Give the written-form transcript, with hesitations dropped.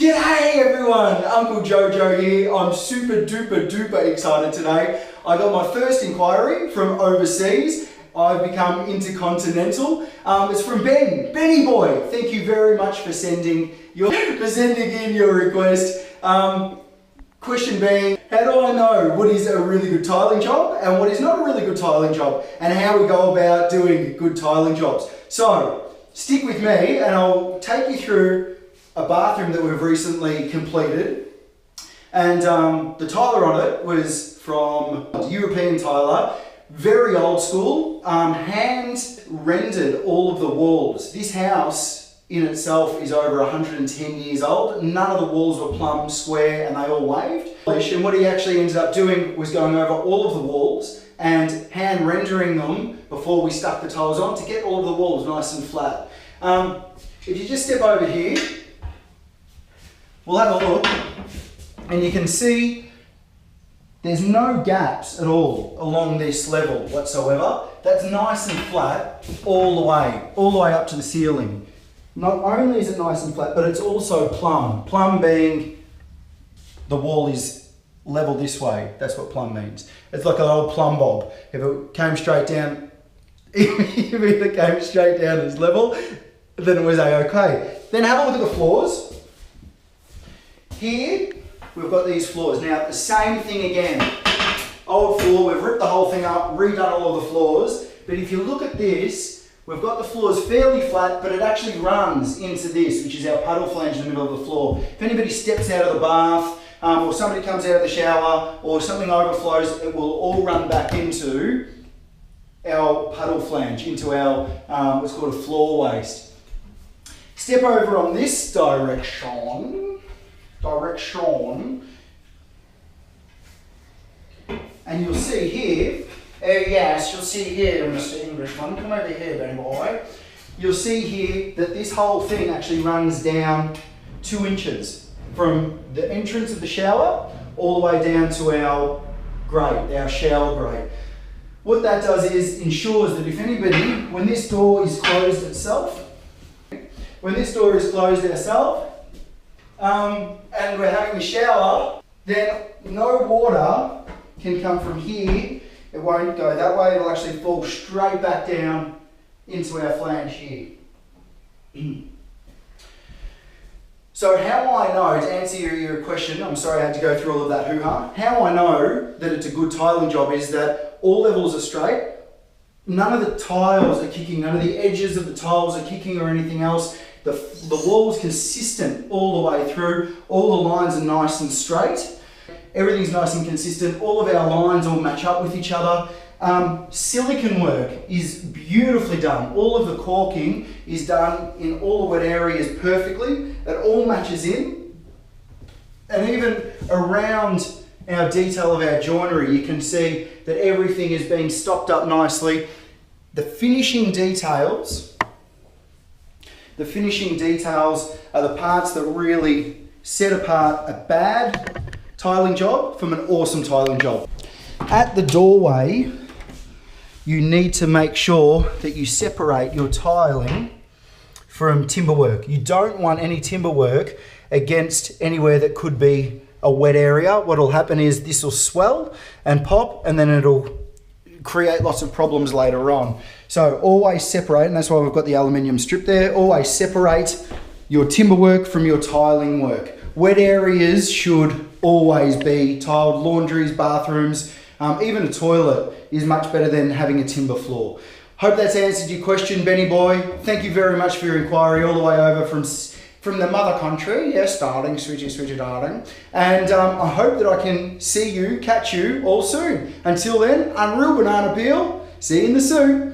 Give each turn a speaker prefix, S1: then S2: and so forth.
S1: G'day everyone, Uncle Jojo here. I'm super duper excited today. I got my first inquiry from overseas. I've become intercontinental. It's from Benny Boy. Thank you very much for sending in your request. Question being, how do I know what is a really good tiling job and what is not a really good tiling job, and how we go about doing good tiling jobs? So stick with me and I'll take you through a bathroom that we've recently completed, and the tiler on it was from a European tiler, very old school, hand rendered all of the walls. This house in itself is over 110 years old. None of the walls were plumb square and they all waved. And what he actually ended up doing was going over all of the walls and hand rendering them before we stuck the tiles on to get all of the walls nice and flat. If you just step over here, we'll have a look and you can see there's no gaps at all along this level whatsoever. That's nice and flat all the way up to the ceiling. Not only is it nice and flat, but it's also plumb. Plumb being the wall is level this way. That's what plumb means. It's like an old plumb bob. If it came straight down, if it came straight down as level, then it was okay. Then have a look at the floors. Here, we've got these floors. Now, the same thing again. Old floor, we've ripped the whole thing up, redone all of the floors. But if you look at this, we've got the floors fairly flat, but it actually runs into this, which is our puddle flange in the middle of the floor. If anybody steps out of the bath, or somebody comes out of the shower, or something overflows, it will all run back into our puddle flange, into our, what's called a floor waste. Step over on this direction, and you'll see here, yes, you'll see here, Mr. Englishman, come over here, Benny Boy. You'll see here that this whole thing actually runs down 2 inches from the entrance of the shower all the way down to our grate, our shower grate. What that does is ensures that if anybody, when this door is closed itself, and we're having a shower, then no water can come from here. It won't go that way, it'll actually fall straight back down into our flange here. So how I know, to answer your question, I'm sorry I had to go through all of that hoo-ha, how I know that it's a good tiling job is that all levels are straight, none of the tiles are kicking, none of the edges of the tiles are kicking or anything else. The wall's consistent all the way through, all the lines are nice and straight, everything's nice and consistent, all of our lines all match up with each other. Silicon work is beautifully done. All of the caulking is done in all the wet areas perfectly. It all matches in. And even around our detail of our joinery, you can see that everything is being stopped up nicely. The finishing details are the parts that really set apart a bad tiling job from an awesome tiling job. At the doorway, you need to make sure that you separate your tiling from timber work. You don't want any timber work against anywhere that could be a wet area. What'll happen is this will swell and pop, and then it'll create lots of problems later on. So always separate, and that's why we've got the aluminium strip there. Always separate your timber work from your tiling work. Wet areas should always be tiled. Laundries, bathrooms, even a toilet is much better than having a timber floor. Hope that's answered your question, Benny Boy. Thank you very much for your inquiry all the way over from the mother country. Yes, darling, sweetie, darling. And I hope that I can catch you all soon. Until then, unreal banana peel. See you in the soup.